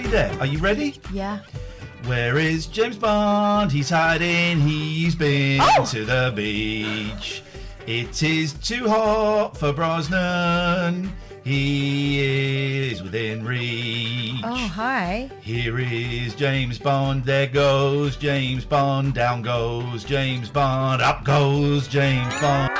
you there? Are you ready? Yeah. Where is James Bond? He's hiding. He's been to the beach. It is too hot for Brosnan. He is within reach. Oh, hi. Here is James Bond. There goes James Bond. Down goes James Bond. Up goes James Bond.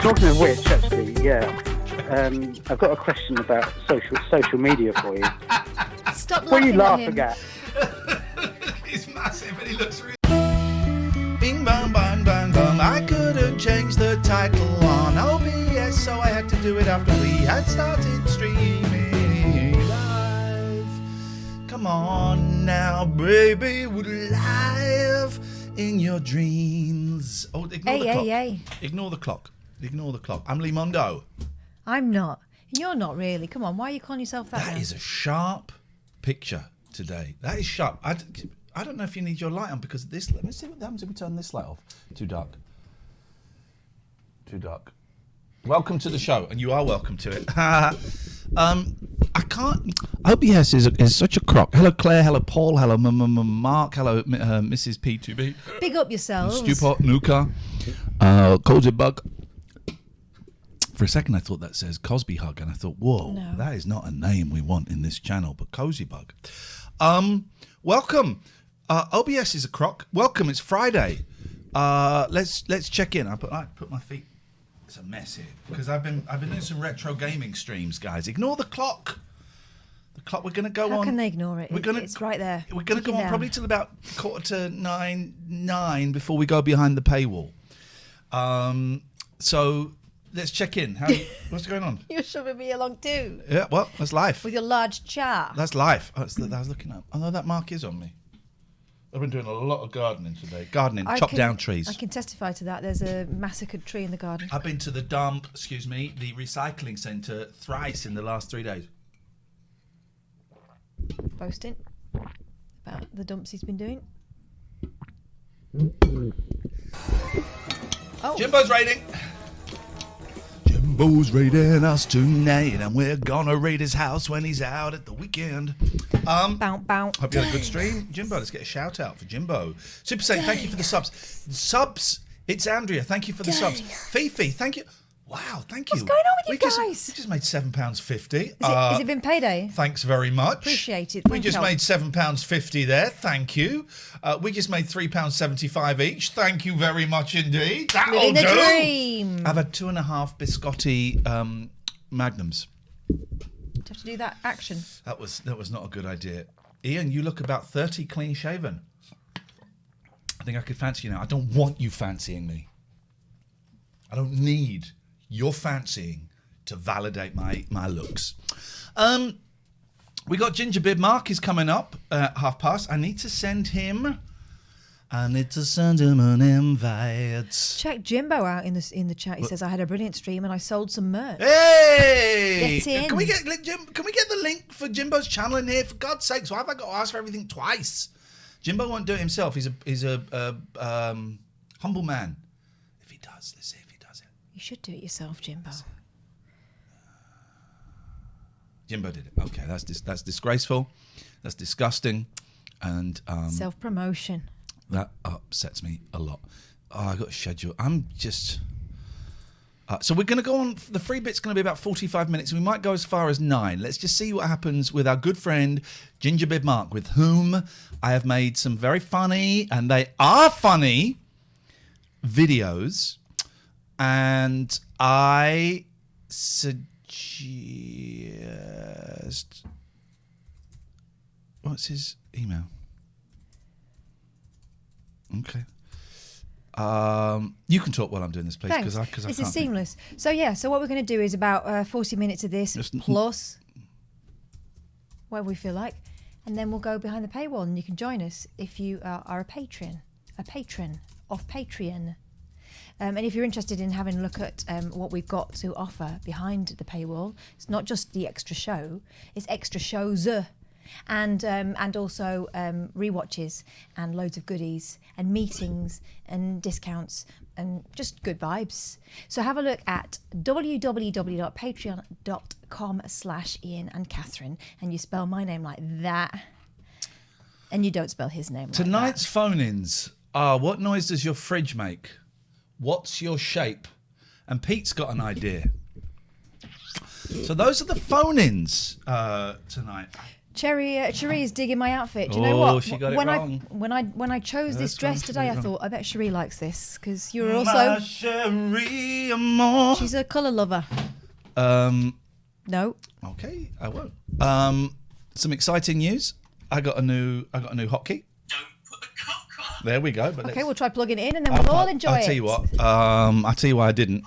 Talking of which, actually, I've got a question about social media for you. Stop What are you laughing laughing at? He's massive and he looks really... Bing bang bang bang bang. I couldn't change the title on OBS, so I had to do it after we had started streaming live. Come on now, baby, we're live in your dreams. Oh, ignore the clock. Ignore the clock. Ignore the clock. I'm Lee Mondo. I'm not. You're not really. Come on, why are you calling yourself that? That is a sharp picture today. That is sharp. I don't know if you need your light on because this... Let me see what happens if we turn this light off. Too dark. Too dark. Welcome to the show, and you are welcome to it. I can't... OBS is such a crock. Hello, Claire. Hello, Paul. Hello, Mark. Hello, Mrs. P2B. Big up yourselves. Stupot, Nuka. Cozy Bug. For a second, I thought that says Cosby Hug, and I thought, whoa, No. that is not a name we want in this channel, but Cozy Bug. Welcome. OBS is a crock. Welcome. It's Friday. Let's check in. I put my feet. It's a mess here because I've been doing some retro gaming streams, guys. Ignore the clock. The clock. We're going to go on. How can they ignore it? It's right there. We're going to go Looking on down. probably till about 9:45 before we go behind the paywall. So let's check in. What's going on? You're shoving me along too. Yeah, well, that's life. With your large chart. That's life. I was looking up. I know that mark is on me. I've been doing a lot of gardening today. Chop down trees. I can testify to that. There's a massacred tree in the garden. I've been to the the recycling centre thrice in the last 3 days. Boasting about the dumps he's been doing. Oh. Jimbo's raiding. Jimbo's raiding us tonight, and we're gonna raid his house when he's out at the weekend. Bow. Hope you had a good stream. Jimbo, let's get a shout out for Jimbo. Super Saint, thank you for the subs. Subs, it's Andrea, thank you for the subs. Fifi, thank you. Wow, thank you. What's going on with you guys? We just made £7.50. Has it been payday? Thanks very much. Appreciate it. We Thank just you. made £7.50 there. Thank you. We just made £3.75 each. Thank you very much indeed. That'll Living the do. dream. I've had 2.5 biscotti magnums. Do you have to do that action? That was not a good idea. Ian, you look about 30 clean shaven. I think I could fancy you now. I don't want you fancying me. I don't need your fancying to validate my looks. We got Ginger Bib Mark is coming up at 1:30. I need to send him an invite. Check Jimbo out in the chat. He says I had a brilliant stream and I sold some merch. Hey! Get in. Can we get the link for Jimbo's channel in here? For God's sakes, why have I got to ask for everything twice? Jimbo won't do it himself. He's a humble man. If he does, let's see if he does it. You should do it yourself, Jimbo. Jimbo did it. Okay, that's disgraceful. That's disgusting, and Self-promotion. that upsets me a lot. Oh, I got a schedule. I'm just. So we're going to go on. The free bit's going to be about 45 minutes. We might go as far as 9. Let's just see what happens with our good friend Ginger Bib Mark, with whom I have made some very funny, and they are funny, videos. And I suggest... What's his email? Okay. You can talk while I'm doing this, please, because I This can't is seamless. So what we're going to do is about 40 minutes of this plus where we feel like, and then we'll go behind the paywall and you can join us if you are a patron of Patreon. And if you're interested in having a look at what we've got to offer behind the paywall, it's not just the extra show, it's extra shows. And also rewatches and loads of goodies and meetings and discounts and just good vibes. So have a look at www.patreon.com/Ian and Catherine, and you spell my name like that, and you don't spell his name like Tonight's that. phone-ins are, what noise does your fridge make? What's your shape? And Pete's got an idea. So those are the phone-ins tonight. Cherry is digging my outfit. Do you know what? She got it when wrong. When I chose this dress today, I thought, I bet Cherie likes this because you're My also. Cherie Amour. She's a colour lover. No. Okay, I won't. Some exciting news. I got a new hotkey. Don't put the cock on. There we go. But Okay, we'll try plugging it in and then we'll all enjoy it. I'll tell you what. I'll tell you why I didn't.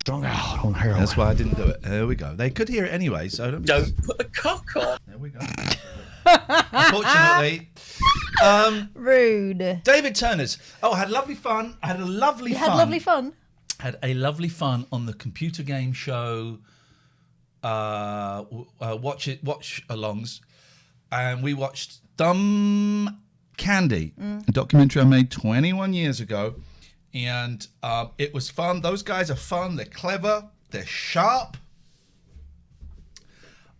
Strung out on heroin. That's why I didn't do it. There we go. They could hear it anyway, so Don't put the cock on. There we go. Unfortunately, Rude. David Turner's. Oh, I had lovely fun. I had a lovely You fun. had lovely fun. Had a lovely fun on the computer game show. Watch alongs, and we watched Dumb Candy, a documentary I made 21 years ago, and it was fun. Those guys are fun. They're clever. They're sharp.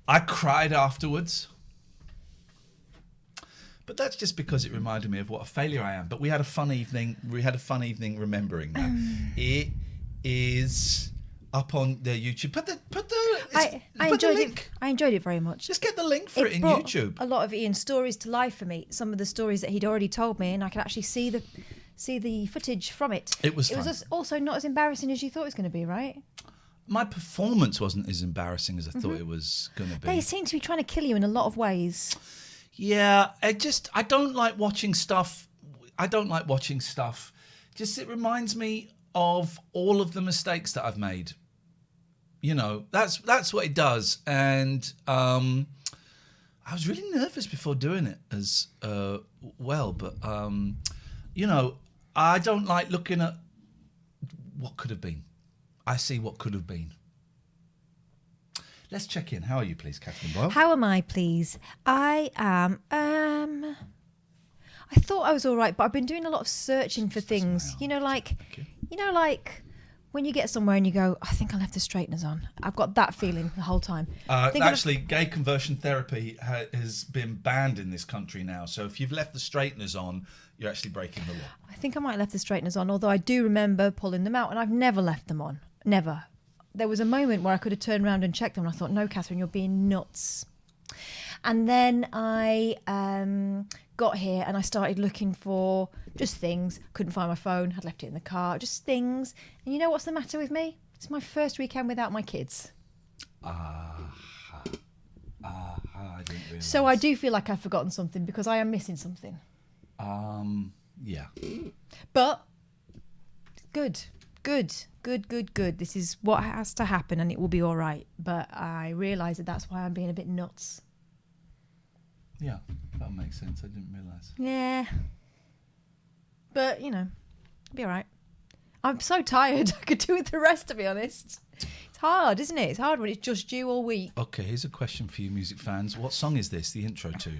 I cried afterwards. But that's just because it reminded me of what a failure I am. But we had a fun evening. We had a fun evening remembering that. It is up on their YouTube. Put the link. I enjoyed it very much. Just get the link for it in brought YouTube. a lot of Ian's stories to life for me. Some of the stories that he'd already told me, and I could actually see the footage from it. It was It fun. was also not as embarrassing as you thought it was going to be, right? My performance wasn't as embarrassing as I thought it was going to be. They seem to be trying to kill you in a lot of ways. Yeah, I don't like watching stuff. Just it reminds me of all of the mistakes that I've made. You know, that's what it does. And I was really nervous before doing it as well. But, you know, I don't like looking at what could have been. I see what could have been. Let's check in. How are you, please, Catherine Boyle? How am I, please? I am. I thought I was all right, but I've been doing a lot of searching for things. You know, like when you get somewhere and you go, I think I left the straighteners on. I've got that feeling the whole time. Actually, gay conversion therapy has been banned in this country now. So if you've left the straighteners on, you're actually breaking the law. I think I might have left the straighteners on, although I do remember pulling them out, and I've never left them on. Never. There was a moment where I could have turned around and checked them, and I thought, no, Catherine, you're being nuts. And then I got here and I started looking for just things. Couldn't find my phone, had left it in the car, just things. And you know what's the matter with me? It's my first weekend without my kids. I didn't realise. So I do feel like I've forgotten something because I am missing something. Yeah. But good. This is what has to happen and it will be all right. But I realise that that's why I'm being a bit nuts. Yeah, that makes sense. I didn't realise. Yeah. But, you know, it'll be all right. I'm so tired. I could do with the rest, to be honest. It's hard, isn't it? It's hard when it's just you all week. Okay, here's a question for you music fans. What song is this, the intro to?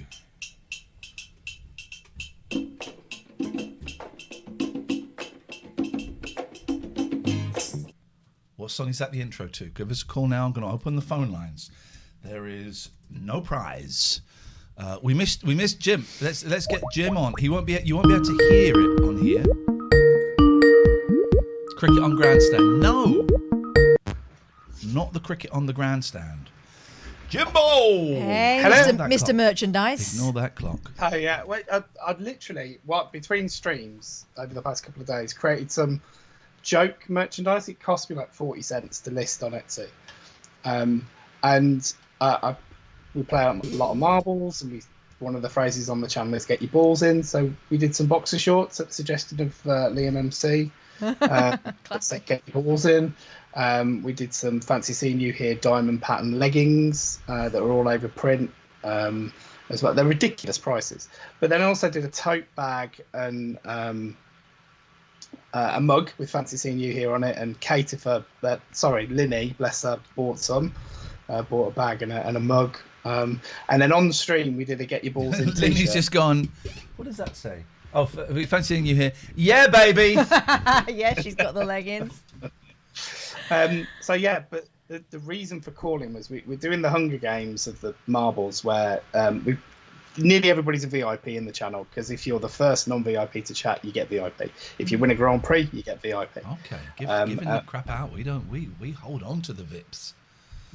What song is that the intro to? Give us a call now. I'm going to open the phone lines. There is no prize. We missed Jim. Let's get Jim on. You won't be able to hear it on here. Cricket on grandstand. No, not the cricket on the grandstand. Jimbo. Hey, Hello? Mr. Merchandise. Ignore that clock. Oh yeah, wait, I've literally, between streams over the past couple of days, created some joke merchandise. It cost me like 40 cents to list on Etsy. We play a lot of marbles, and one of the phrases on the channel is "get your balls in." So we did some boxer shorts at the suggestion of Liam MC. Classic. Get your balls in. We did some fancy seeing you here diamond pattern leggings that were all over print. as well. They're ridiculous prices. But then I also did a tote bag and a mug with Fancy Seeing You Here on it, and cater for that. Sorry, Linny, bless her, bought a bag and a mug. And then on the stream we did a Get Your Balls In t-shirt. Linny's just gone, what does that say? Oh, Fancy Seeing You Here. Yeah, baby. Yeah, she's got the leggings. So yeah, but the reason for calling was we're doing the Hunger Games of the marbles, where nearly everybody's a VIP in the channel, because if you're the first non-VIP to chat, you get VIP. If you win a Grand Prix, you get VIP. Okay, giving that crap out. We hold on to the VIPs.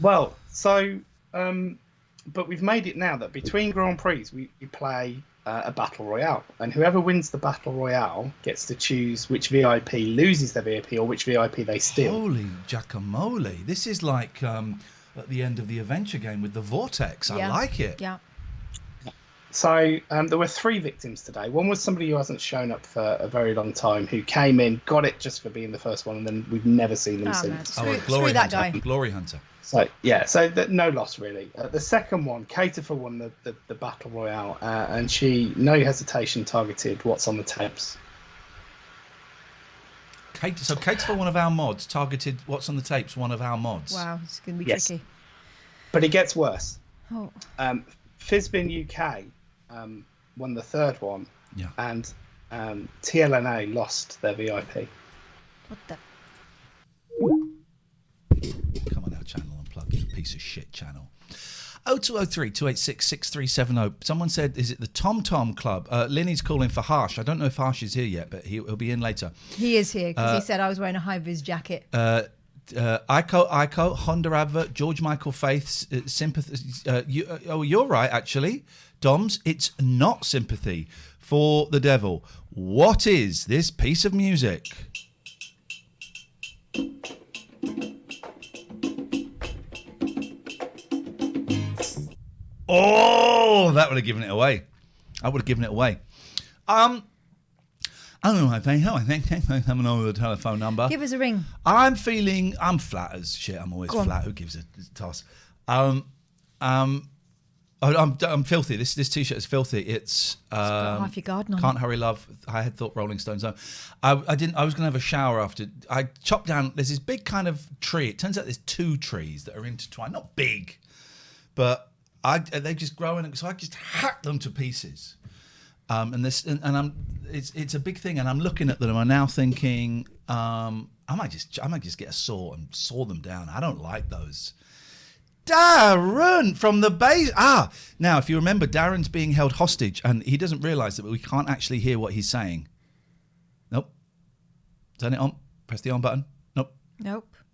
Well, so but we've made it now that between Grand Prix we play a battle royale, and whoever wins the battle royale gets to choose which VIP loses their VIP or which VIP they steal. Holy guacamole! This is like at the end of the adventure game with the vortex. I like it. Yeah. So there were 3 victims today. One was somebody who hasn't shown up for a very long time, who came in, got it just for being the first one, and then we've never seen them since. Glory that Hunter. guy. Glory Hunter. So yeah, no loss really. The second one, Caterfor won the battle royale, and she, no hesitation, targeted What's on the Tapes. So Caterfor, one of our mods, targeted What's on the Tapes, one of our mods. Wow, it's going to be Yes. tricky. But it gets worse. Oh. Fizbin UK won the third one, Yeah. and TLNA lost their VIP. What the? Come on our channel and plug in, piece of shit channel. 0203 286 6370. Someone said, is it the Tom Tom Club? Linny's calling for Harsh. I don't know if Harsh is here yet, but he'll be in later. He is here because he said I was wearing a high-vis jacket. Ico, Honda advert, George Michael Faith's sympathy. You're right, actually. Doms, it's not sympathy for the devil. What is this piece of music? Oh, that would have given it away. I would have given it away. I don't know. I think I'm over the telephone number. Give us a ring. I'm flat as shit. I'm always flat. Who gives a toss? I'm filthy. This t-shirt is filthy. It's got half your garden on. Can't Hurry Love. I had thought Rolling Stones on. I was going to have a shower after. I chopped down. There's this big kind of tree. It turns out there's 2 trees that are intertwined. Not big, but they just growing. So I just hacked them to pieces. It's a big thing, and I'm looking at them and I'm now thinking I might just get a saw and saw them down. I don't like those. Darren from the base. Now if you remember, Darren's being held hostage and he doesn't realise that we can't actually hear what he's saying. Nope. Turn it on. Press the on button. Nope.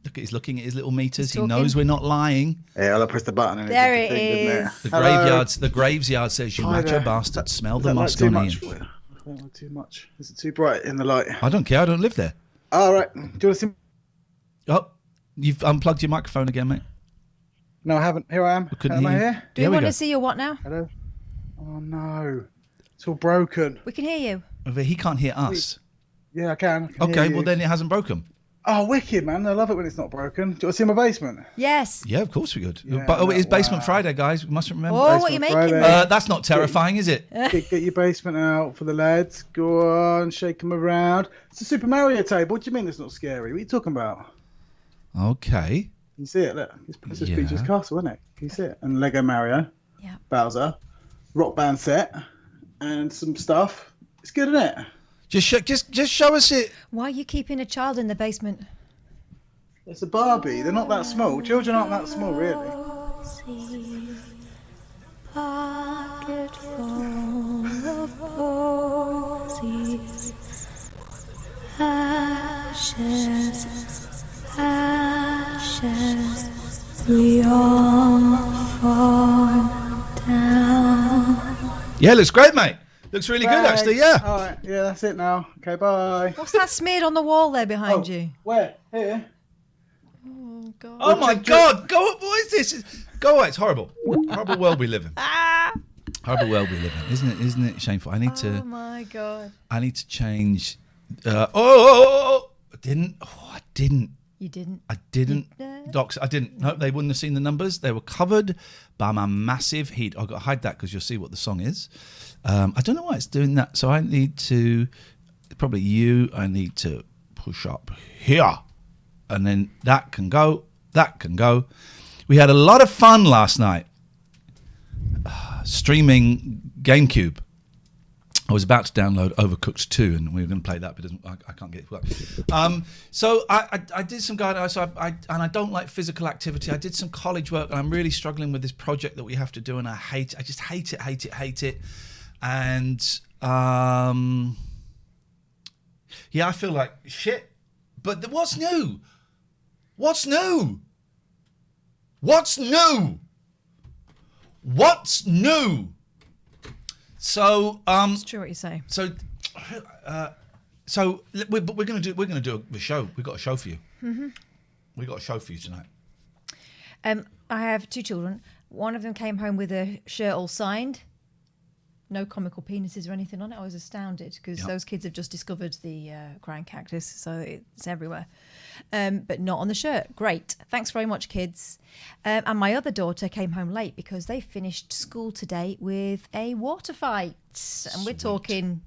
Look, he's looking at his little meters. He knows we're not lying. Yeah, I'll press the button. And There it is. The graveyard says, "You macho bastard, smell the musk on Ian." Too much. Is it too bright in the light? I don't care. I don't live there. All right. Do you want to see? Oh, you've unplugged your microphone again, mate. No, I haven't. Here I am. Couldn't Am I hear you. here? Do you want to see your what now? Hello. Oh no, it's all broken. We can hear you. He can't hear us. Yeah, I can. Okay, well then it hasn't broken. Oh, wicked, man. I love it when it's not broken. Do you want to see my basement? Yes. Yeah, of course we could. Yeah, But it is Basement wow. Friday, guys. We must remember. Oh, what are you making? Friday. That's not terrifying, is it? Get your basement out for the lads. Go on, shake them around. It's a Super Mario table. What do you mean it's not scary? What are you talking about? Okay. Can you see it? Look, it's Princess Yeah. Peach's castle, isn't it? Can you see it? And Lego Mario, Yeah. Bowser, Rock Band set, and some stuff. It's good, isn't it? Just show us it. Why are you keeping a child in the basement? It's a Barbie. They're not that small. Children aren't that small, really. Pocket full of posies, ashes, ashes, we all fall down. Yeah, looks great, mate. Looks really good, Bye. actually. Yeah. All right. Yeah, that's it now. Okay, bye. What's that smeared on the wall there behind you? Where? Here? Oh, God. Oh my God! Go. What is this? Go away. It's horrible. Horrible world we live in. Horrible world we live in, isn't it? Isn't it shameful? I need Oh, my God. to change. I didn't. You didn't. I didn't. You- Docs, I didn't. No, they wouldn't have seen the numbers. They were covered by my massive heat. I've got to hide that because you'll see what the song is. I don't know why it's doing that. So I need to, probably you, I need to push up here. And then that can go. That can go. We had a lot of fun last night streaming GameCube. I was about to download Overcooked 2, and we were going to play that, but I can't get it to work. So I did some guidance. So and I don't like physical activity. I did some college work, and I'm really struggling with this project that we have to do, and I just hate it. And yeah, I feel like shit. But what's new? What's new? What's new? What's new? So It's true what you say. But we're gonna do a show. We've got a show for you. Mm-hmm. We got a show for you tonight. I have 2 children. One of them came home with a shirt all signed. No comical penises or anything on it. I was astounded because those kids have just discovered the crying cactus, so it's everywhere. But not on the shirt. Great. Thanks very much, kids. And my other daughter came home late because they finished school today with a water fight. And we're talking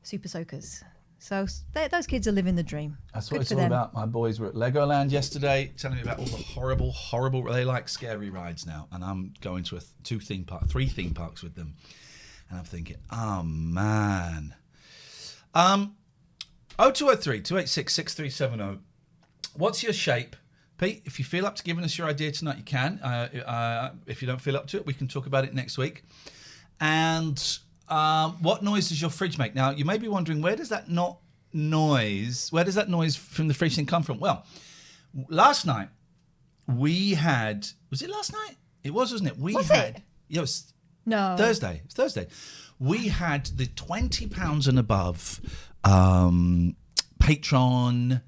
super soakers. So those kids are living the dream. That's what Good it's for all them. about. My boys were at Legoland yesterday, telling me about all the horrible. They like scary rides now, and I'm going to 3 theme parks with them. And I'm thinking, oh man. 0203 286 6370. What's your shape? Pete, if you feel up to giving us your idea tonight, you can. If you don't feel up to it, we can talk about it next week. And what noise does your fridge make? Now, you may be wondering, where does that noise from the fridge thing come from? Well, last night we had, was it last night? It was, wasn't it? Was it? Yeah, it was No. Thursday. It's Thursday. We had the £20 and above Patreon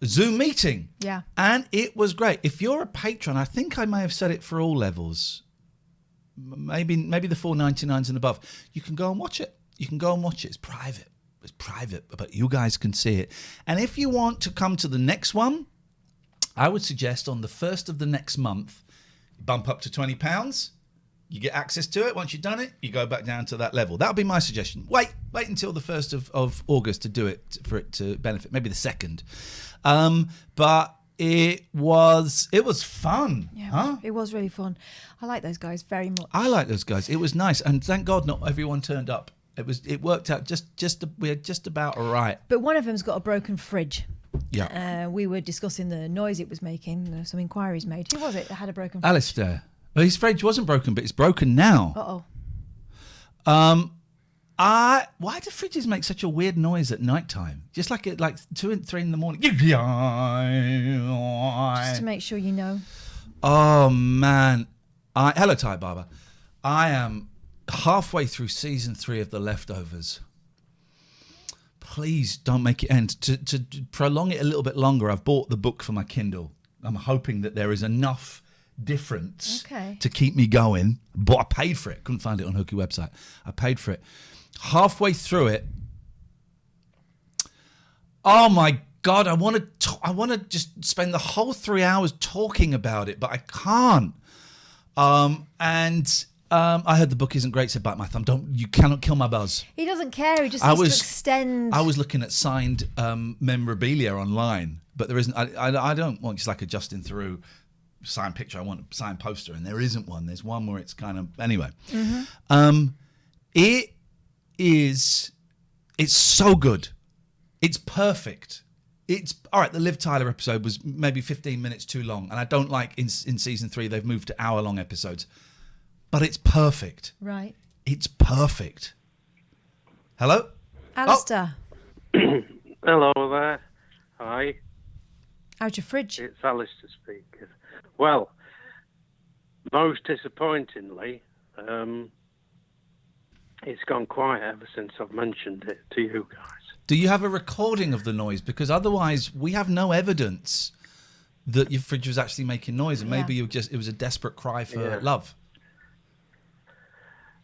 Zoom meeting. Yeah. And it was great. If you're a patron, I think I may have said it for all levels. Maybe the $4.99s and above. You can go and watch it. It's private. It's private, but you guys can see it. And if you want to come to the next one, I would suggest on the 1st of the next month, bump up to £20. You get access to it. Once you've done it, you go back down to that level. That would be my suggestion. Wait until the 1st of August to do it, for it to benefit. Maybe the 2nd. But it was fun. Yeah, it was really fun. I like those guys very much. I like those guys. It was nice, and thank God not everyone turned up. It worked out we're just about all right. But one of them's got a broken fridge. Yeah. We were discussing the noise it was making. Some inquiries made. Who was it that had a broken fridge? Alistair. Well, his fridge wasn't broken, but it's broken now. Uh-oh. Why do fridges make such a weird noise at night time? Just like 2 and 3 in the morning. Just to make sure you know. Oh man. Hello, Ty Barber. I am halfway through season 3 of The Leftovers. Please don't make it end. To prolong it a little bit longer, I've bought the book for my Kindle. I'm hoping that there is enough difference to keep me going. But I paid for it. Couldn't find it on Hooky website. I paid for it. Halfway through it, oh my God, I want to just spend the whole 3 hours talking about it, but I can't. I heard the book isn't great, so bite my thumb. You cannot kill my buzz. He doesn't care. He just wants to extend. I was looking at signed memorabilia online, but there isn't. I don't want just like a Justin Theroux signed picture. I want a signed poster, and there isn't one. There's one where it's kind of anyway. Mm-hmm. It's so good. It's perfect. It's all right. The Liv Tyler episode was maybe 15 minutes too long, and I don't like in season 3 they've moved to hour-long episodes. But it's perfect. Right. It's perfect. Hello? Alistair. Hello there. Hi. How's your fridge? It's Alistair speaking. Well, most disappointingly, it's gone quiet ever since I've mentioned it to you guys. Do you have a recording of the noise? Because otherwise we have no evidence that your fridge was actually making noise, and maybe it was a desperate cry for love.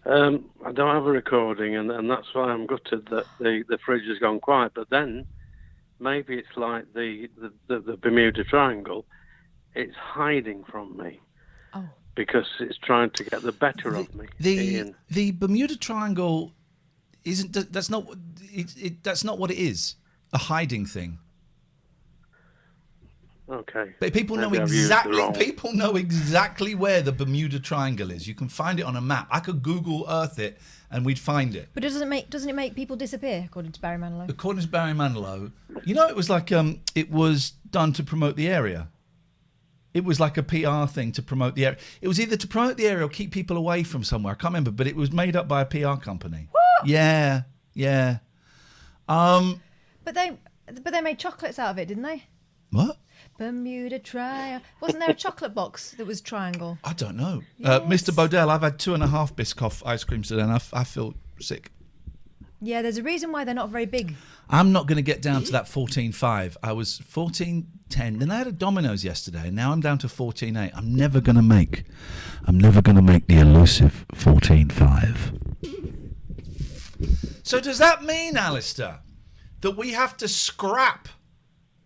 I don't have a recording, and that's why I'm gutted that the fridge has gone quiet. But then maybe it's like the Bermuda Triangle. It's hiding from me. Oh. Because it's trying to get the better of me. The Bermuda Triangle isn't. That's not. That's not what it is. A hiding thing. Okay. But people know Maybe I've used the exactly. wrong- People know exactly where the Bermuda Triangle is. You can find it on a map. I could Google Earth it, and we'd find it. But doesn't it make people disappear, according to Barry Manilow? According to Barry Manilow, it was like it was done to promote the area. It was like a PR thing to promote the area. It was either to promote the area or keep people away from somewhere. I can't remember, but it was made up by a PR company. What? Yeah. But they made chocolates out of it, didn't they? What? Bermuda Triangle. Wasn't there a chocolate box that was triangle? I don't know. Yes. Mr. Bodell, I've had 2.5 Biscoff ice creams today, and I feel sick. Yeah, there's a reason why they're not very big. I'm not going to get down to that 14.5. I was 14.10. Then I had a Domino's yesterday, and now I'm down to 14.8. I'm never going to make the elusive 14.5. So does that mean, Alistair, that we have to scrap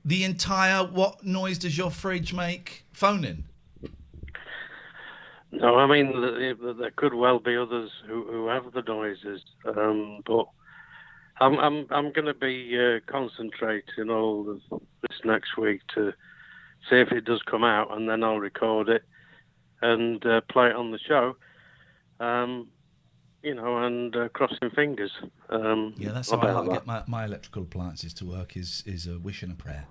the entire "what noise does your fridge make" phone in? No, I mean, there could well be others who have the noises, but I'm going to be concentrating all of this next week to see if it does come out, and then I'll record it and play it on the show. And crossing fingers. Yeah, that's how I like to get my electrical appliances to work. Is a wish and a prayer.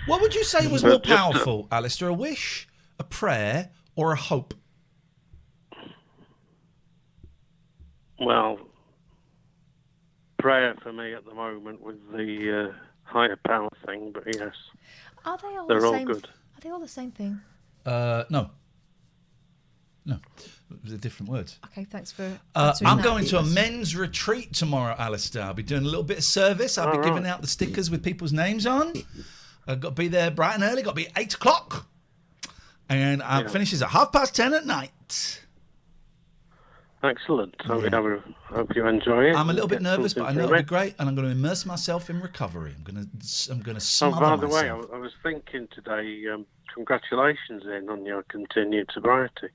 What would you say was more powerful, Alistair? A wish, a prayer, or a hope? Well, prayer for me at the moment with the higher power thing, but yes. Are they all They're the all same? good. Are they all the same thing? No. They're different words. Okay, thanks for. I'm going to a men's retreat tomorrow, Alistair. I'll be doing a little bit of service. I'll be giving out the stickers with people's names on. I've got to be there bright and early. Got to be 8 o'clock. And it finishes at 10:30 at night. Excellent. Hope you enjoy it. I'm a little bit nervous, but I know it'll be great. And I'm going to immerse myself in recovery. I'm going to smother myself. By the way, I was thinking today, congratulations on your continued sobriety.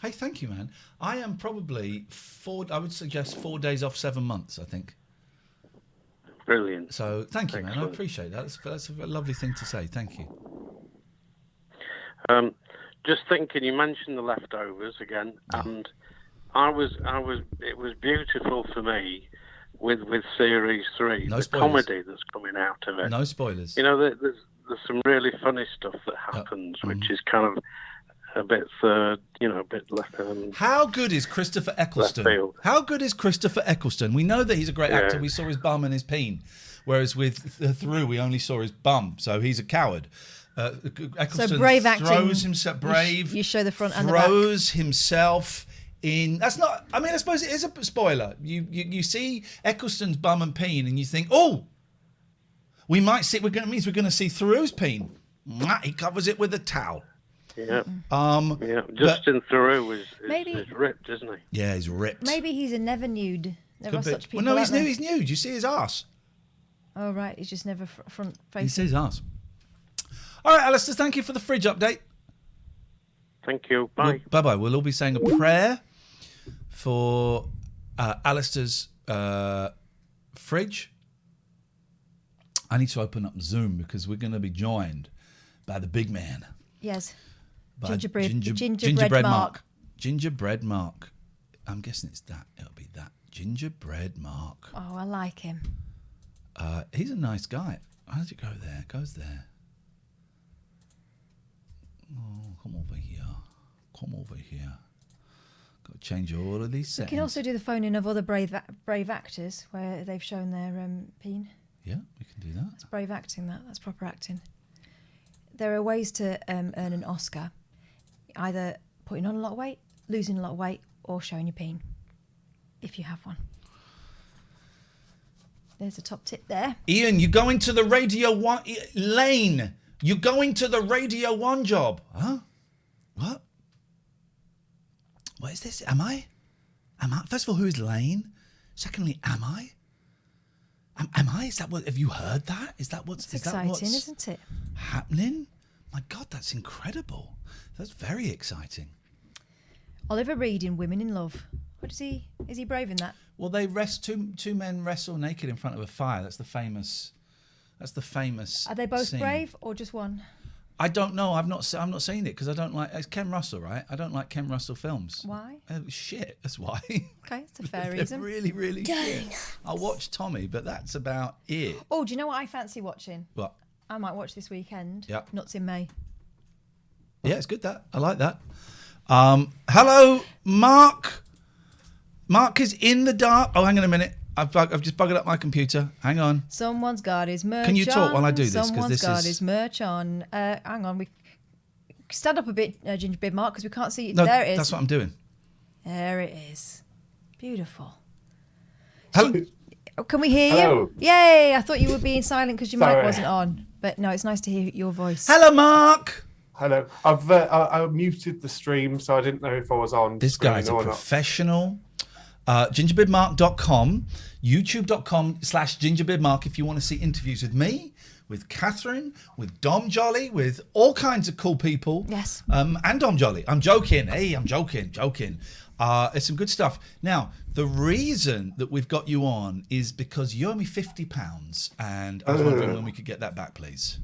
Hey, thank you, man. I am probably 4 days off 7 months, I think. Brilliant. So thank you, Excellent. man. I appreciate that. That's a lovely thing to say. Thank you. Just thinking, you mentioned the leftovers again, and it was beautiful for me with Series 3, No the spoilers. comedy that's coming out of it. No spoilers. There's some really funny stuff that happens, which is kind of a bit left. How good is Christopher Eccleston? Left field. How good is Christopher Eccleston? We know that he's a great actor. We saw his bum and his peen, whereas with Through we only saw his bum, so he's a coward. Eccleston So brave acting. throws himself brave. You show the front and the back. Throws himself in. That's not. I mean, I suppose it is a spoiler. You see Eccleston's bum and peen, and you think, oh, we might see. We're going to see Thoreau's peen. He covers it with a towel. Yeah. Justin Theroux is ripped, isn't he? Yeah, he's ripped. Maybe he's a never nude. There are such people. Well, no, out he's there. nude. He's nude. You see his ass. Oh right, he's just never front You facing. see his ass. All right, Alistair. Thank you for the fridge update. Thank you. Bye. Bye-bye. We'll all be saying a prayer for Alistair's fridge. I need to open up Zoom because we're going to be joined by the big man. Yes. By Gingerbread Mark. Gingerbread Mark. I'm guessing it's that. It'll be that. Gingerbread Mark. Oh, I like him. He's a nice guy. How does it go there? It goes there. Oh, come over here. Come over here. Got to change all of these We settings. can also do the phone-in of other brave actors where they've shown their peen. Yeah, we can do that. That's brave acting. That's proper acting. There are ways to earn an Oscar, either putting on a lot of weight, losing a lot of weight, or showing your peen, if you have one. There's a top tip there. Ian, you're going to the Radio 1... Lane, you're going to the Radio 1 job. Huh? What? What is this? Am I? First of all, who is Lane? Secondly, am I? Am I? Is that what? Have you heard that? Is that what's? It's is exciting, that what's isn't it? happening? My God, that's incredible. That's very exciting. Oliver Reed in Women in Love. What is he? Is he brave in that? Well, they two men wrestle naked in front of a fire. That's the famous. Are they both scene. brave or just one? I don't know. I'm not seen it because I don't like. It's Ken Russell, right? I don't like Ken Russell films. Why? Shit. That's why. Okay, it's a fair They're reason. really, really shit. I'll watch Tommy, but that's about it. Oh, do you know what I fancy watching? What? I might watch this weekend. Yep. Nuts in May. Yeah, it's good. That I like that. Hello, Mark. Mark is in the dark. Oh, hang on a minute. I've just buggered up my computer. Hang on. Someone's got his merch on. Can you talk while I do this? 'Cause Someone's this got is- his merch on. Hang on. We stand up a bit, Gingerbread Mark, because we can't see it. No, There it is. that's what I'm doing. There it is. Beautiful. Hello. Oh, can we hear Hello. you? Yay! I thought you were being silent because your mic Sorry. wasn't on. But no, it's nice to hear your voice. Hello, Mark. Hello. I muted the stream, so I didn't know if I was on. This guy's a screen or not. professional. Gingerbeardmark.com, youtube.com/gingerbeardmark if you want to see interviews with me, with Catherine, with Dom Jolly, with all kinds of cool people. Yes. And Dom Jolly. I'm joking. Hey, I'm joking. It's some good stuff. Now, the reason that we've got you on is because you owe me £50, and I was wondering when we could get that back, please.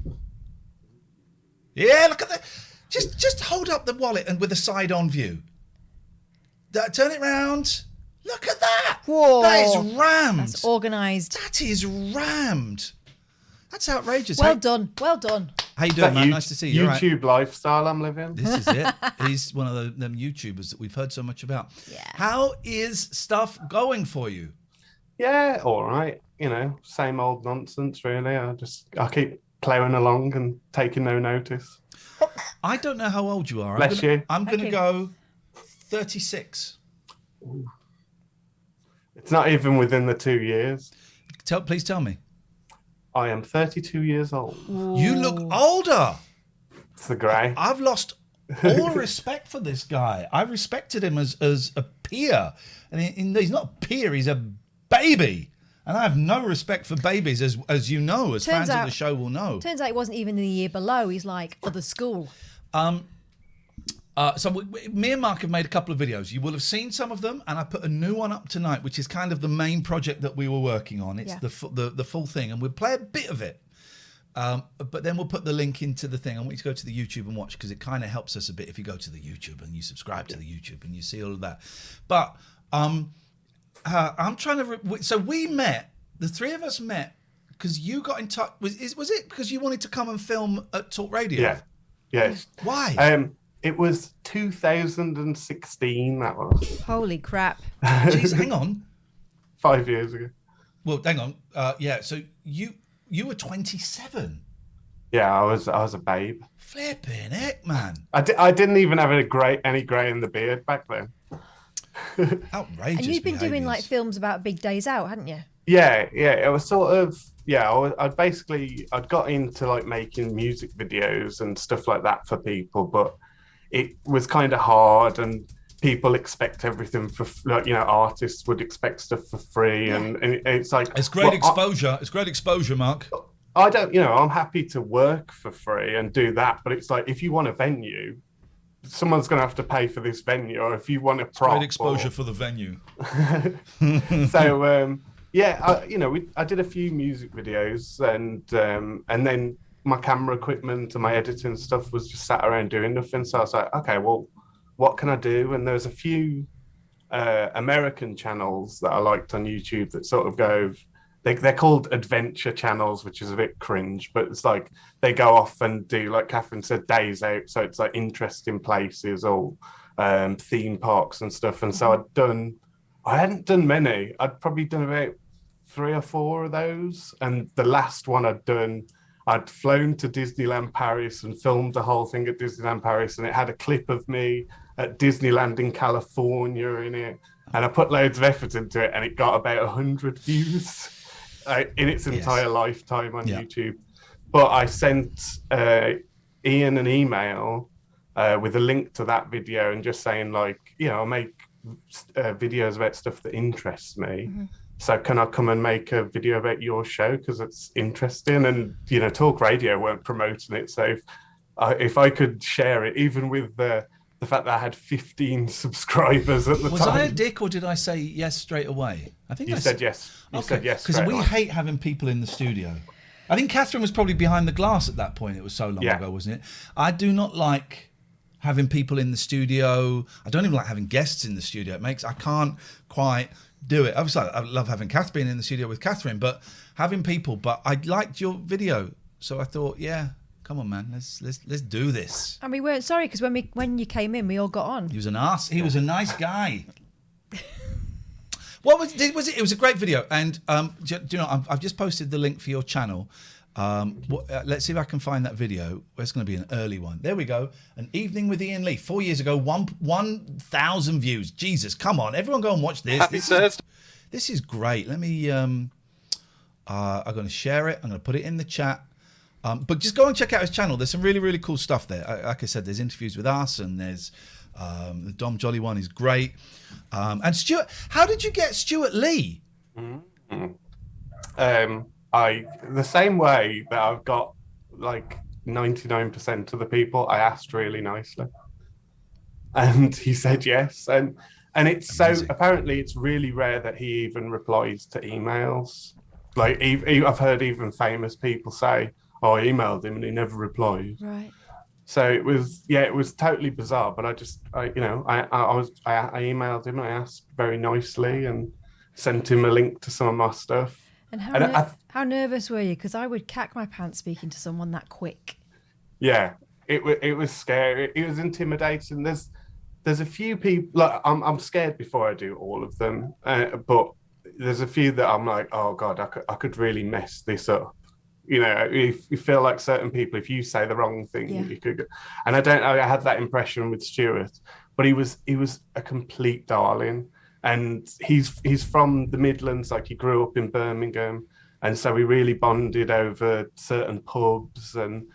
Yeah, look at that. Just hold up the wallet and with a side-on view. Turn it round. Look at that. Whoa. That is rammed. That's organised. That is rammed. That's outrageous. Well done. Well done. How you Is doing, that man? Nice to see you. All right. YouTube lifestyle I'm living. This is it. He's one of them YouTubers that we've heard so much about. Yeah. How is stuff going for you? Yeah, all right. You know, same old nonsense, really. I keep ploughing along and taking no notice. I don't know how old you are. Bless you. I'm Thank going to you. go 36. It's not even within the 2 years. Please tell me. I am 32 years old. You look older. It's the grey. I've lost all respect for this guy. I respected him as a peer. And he's not a peer, he's a baby. And I have no respect for babies, as you know, as Turns fans of out- the show will know. Turns out it wasn't even the year below. He's like other school. So me and Mark have made a couple of videos. You will have seen some of them, and I put a new one up tonight, which is kind of the main project that we were working on. It's Yeah. the full thing, and we'll play a bit of it. But then we'll put the link into the thing. I want you to go to the YouTube and watch, because it kind of helps us a bit if you go to the YouTube and you subscribe to the YouTube and you see all of that. But I'm trying to. So we met. The three of us met because you got in touch. Was it because you wanted to come and film at Talk Radio? Yeah. Yes. Why? It was 2016, that was. Holy crap. Jeez, hang on. 5 years ago. Well, hang on. Yeah. So you were 27. Yeah, I was a babe. Flipping heck, man. I didn't even have any grey in the beard back then. Outrageous. And you've been doing behaviours. like films about big days out, hadn't you? Yeah, it was sort of, I'd got into like making music videos and stuff like that for people, but it was kind of hard, and people expect everything for, like, you know, artists would expect stuff for free, and it's like... It's great exposure. It's great exposure, Mark. I don't, you know, I'm happy to work for free and do that, but it's like, if you want a venue, someone's going to have to pay for this venue, or if you want a prop... Great exposure for the venue. So, I did a few music videos, and then my camera equipment and my editing stuff was just sat around doing nothing. So I was like, okay, well, what can I do? And there's a few American channels that I liked on YouTube that sort of go, they're called adventure channels, which is a bit cringe, but it's like they go off and do, like Catherine said, days out. So it's like interesting places or theme parks and stuff. And so I hadn't done many. I'd probably done about 3 or 4 of those. And the last one I'd flown to Disneyland Paris and filmed the whole thing at Disneyland Paris, and it had a clip of me at Disneyland in California in it, and I put loads of effort into it, and it got about 100 views in its entire lifetime on YouTube. But I sent Ian an email with a link to that video and just saying, like, you know, I make videos about stuff that interests me. So can I come and make a video about your show because it's interesting? And Talk Radio weren't promoting it, so if I could share it, even with the fact that I had 15 subscribers at the time. Was I a dick or did I say yes straight away? I think you said yes. You said yes because we hate having people in the studio. I think Catherine was probably behind the glass at that point. It was so long ago, wasn't it? I do not like having people in the studio. I don't even like having guests in the studio. I can't quite do it. Obviously, I love having Kath being in the studio with Catherine, but having people. But I liked your video, so I thought, yeah, come on, man, let's do this. And we weren't sorry because when you came in, we all got on. He was an arse. He was a nice guy. What was it? It was a great video, and do you know? I've just posted the link for your channel. Let's see if I can find that video. It's going to be an early one. There we go. An Evening with Ian Lee. 4 years ago, 1,000 views. Jesus, come on, everyone, go and watch this. This is great. Let me. I'm going to share it. I'm going to put it in the chat. But just go and check out his channel. There's some really, really cool stuff there. Like I said, there's interviews with us, and there's the Dom Jolly one is great. And Stuart, how did you get Stuart Lee? The same way that I've got like 99% of the people, I asked really nicely, and he said yes. And it's amazing. So apparently it's really rare that he even replies to emails. Like I've heard even famous people say, "Oh, I emailed him and he never replied." Right. So it was totally bizarre. But I emailed him and I asked very nicely and sent him a link to some of my stuff. And how nervous were you? Because I would cack my pants speaking to someone that quick. Yeah, it was scary. It was intimidating. There's a few people. Like I'm scared before I do all of them, but there's a few that I'm like, oh God, I could really mess this up. If you feel like certain people, if you say the wrong thing, you could. And I had that impression with Stuart, but he was a complete darling. And he's from the Midlands, like he grew up in Birmingham, and so we really bonded over certain pubs. And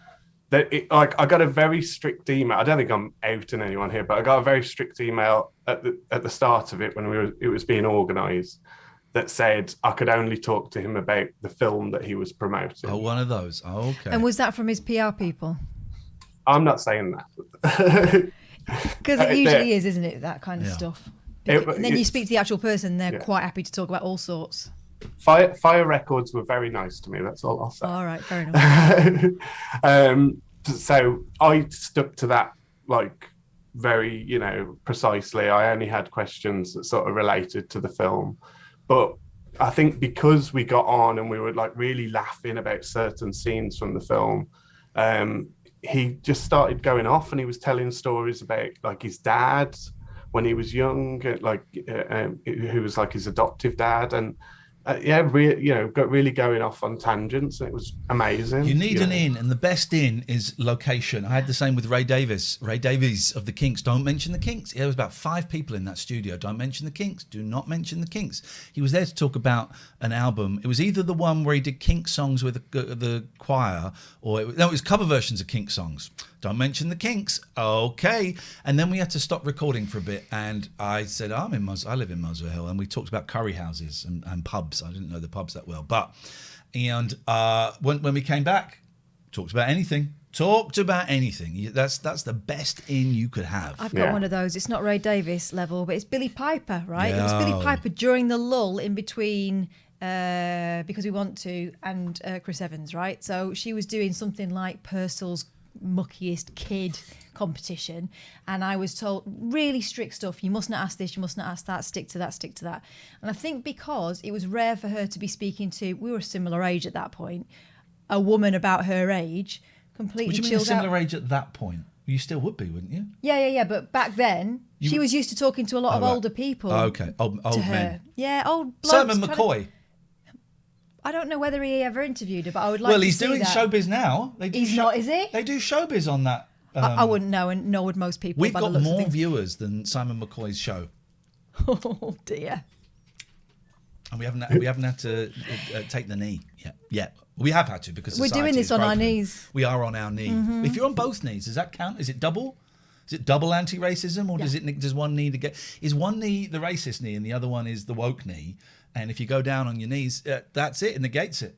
I got a very strict email. I don't think I'm outing anyone here, but I got a very strict email at the start of it when it was being organised, that said I could only talk to him about the film that he was promoting. Oh, one of those. Oh, okay. And was that from his PR people? I'm not saying that. Because it usually is, isn't it? That kind of stuff. And then you speak to the actual person, they're quite happy to talk about all sorts. Fire Records were very nice to me, that's all I'll say. All right, fair enough. So I stuck to that, like, very, precisely. I only had questions that sort of related to the film. But I think because we got on and we were, like, really laughing about certain scenes from the film, he just started going off, and he was telling stories about, like, his dad when he was young, who was like his adoptive dad, and got really going off on tangents, and it was amazing. You need an in, and the best in is location. I had the same with Ray Davies of the Kinks. Don't mention the Kinks. There was about 5 people in that studio. Don't mention the Kinks. Do not mention the Kinks. He was there to talk about an album. It was either the one where he did Kink songs with the choir, or it was cover versions of Kink songs. Don't mention the Kinks. Okay. And then we had to stop recording for a bit, and I said, I live in Muswell Hill, and we talked about curry houses and pubs. I didn't know the pubs that well. When we came back, talked about anything. That's the best in you could have. I've got one of those. It's not Ray Davies level, but it's Billie Piper, right? Yeah. It was Billie Piper during the lull in between Because We Want To and Chris Evans, right? So she was doing something like Purcell's Muckiest Kid competition, and I was told really strict stuff. You must not ask this, you must not ask that, stick to that. And I think because it was rare for her to be speaking to, we were a similar age at that point, a woman about her age, completely chilled out. Would you mean a similar age at that point? You still would be, wouldn't you? Yeah. But back then, she was used to talking to a lot of older people. Oh, okay, old men. Yeah, old blokes. Simon McCoy. I don't know whether he ever interviewed her, but I would like to see that. Well, he's doing showbiz now. He's not, is he? They do showbiz on that. I wouldn't know, and nor would most people. We've got more viewers than Simon McCoy's show. Oh dear. And we haven't had to take the knee yet. Yeah, we have had to because we're doing this on our knees. We are on our knee. Mm-hmm. If you're on both knees, does that count? Is it double? Is it double anti-racism, or does one knee to get? Is one knee the racist knee and the other one is the woke knee? And if you go down on your knees, that's it. It negates it.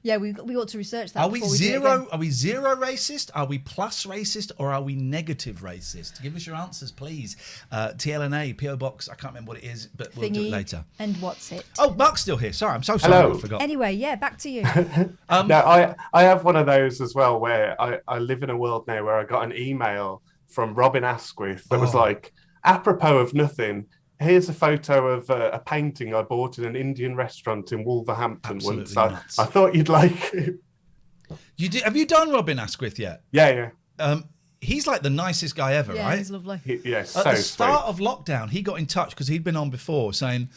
Yeah, we ought to research that. Are we before we do it zero? again. Are we zero racist? Are we plus racist? Or are we negative racist? Give us your answers, please. TLNA, PO Box. I can't remember what it is, but we'll do it Thingy, later. And what's it? Oh, Mark's still here. Sorry, I'm so sorry. Hello. I forgot. Anyway, yeah, back to you. No, I have one of those as well where I live in a world now where I got an email from Robin Asquith that was like, apropos of nothing, here's a photo of a painting I bought in an Indian restaurant in Wolverhampton Absolutely once. nuts. I thought you'd like it. Have you done Robin Asquith yet? Yeah. He's like the nicest guy ever, Yeah, right? he's lovely. Yes, At so the start sweet. of lockdown, he got in touch because he'd been on before saying,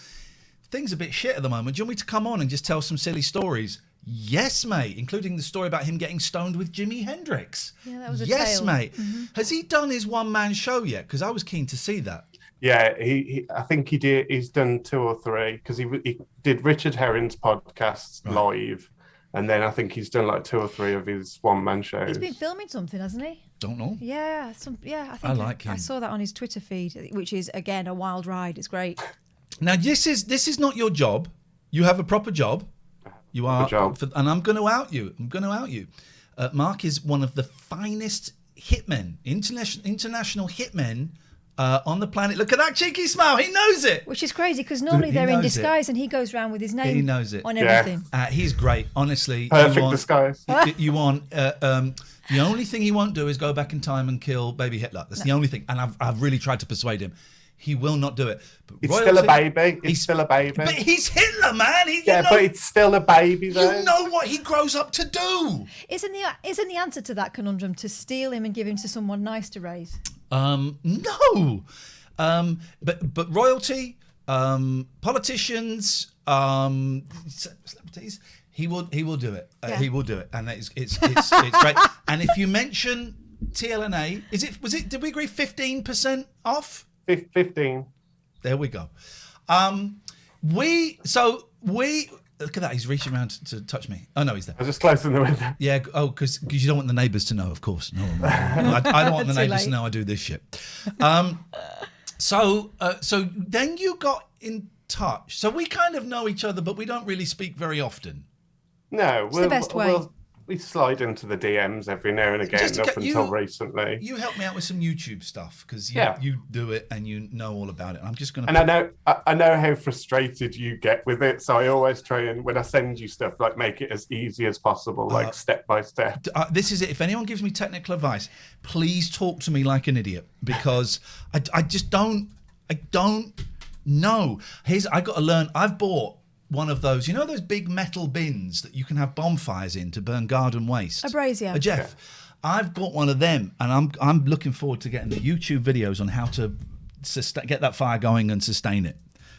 things are a bit shit at the moment. Do you want me to come on and just tell some silly stories? Yes, mate, including the story about him getting stoned with Jimi Hendrix. Yeah, that was a yes, tale. mate. Has he done his one-man show yet? Because I was keen to see that. Yeah, he I think he did. He's done 2 or 3 because he did Richard Herring's podcasts live, and then I think he's done like 2 or 3 of his one-man shows. He's been filming something, hasn't he? Don't know. Yeah, I think I like him. I saw that on his Twitter feed, which is again a wild ride. It's great. Now, this is not your job. You have a proper job. You are, and I'm going to out you. Mark is one of the finest hitmen, international hitmen on the planet. Look at that cheeky smile. He knows it. Which is crazy because normally He they're in knows disguise and he goes around with his name He knows it. on everything. He's great. Honestly. Perfect disguise. You want... the only thing he won't do is go back in time and kill baby Hitler. That's the only thing. And I've really tried to persuade him. He will not do it. But It's still a baby. He's still a baby. But he's Hitler, man. But it's still a baby, though. You know what he grows up to do. Isn't the answer to that conundrum to steal him and give him to someone nice to raise? No. But royalty, politicians, celebrities, he will do it. He will do it, and it's great. And if you mention TLNA, did we agree 15% off? 15. There we go. We look at that. He's reaching around to touch me. Oh no, he's there. I was just closing the window. Yeah. Oh, because you don't want the neighbours to know, of course. No, I don't want the Too neighbours to late. know I do this shit. So then you got in touch. So we kind of know each other, but we don't really speak very often. No, the best way. We slide into the DMs every now and again until recently. You helped me out with some YouTube stuff because you do it and you know all about it. And I'm just going to. And I know how frustrated you get with it, so I always try and when I send you stuff, like make it as easy as possible, like step by step. This is it. If anyone gives me technical advice, please talk to me like an idiot because I just don't. I don't know. I got to learn. I've bought one of those, you know, those big metal bins that you can have bonfires in to burn garden waste. A brazier. A Jeff. Yeah. I've bought one of them, and I'm looking forward to getting the YouTube videos on how to get that fire going and sustain it.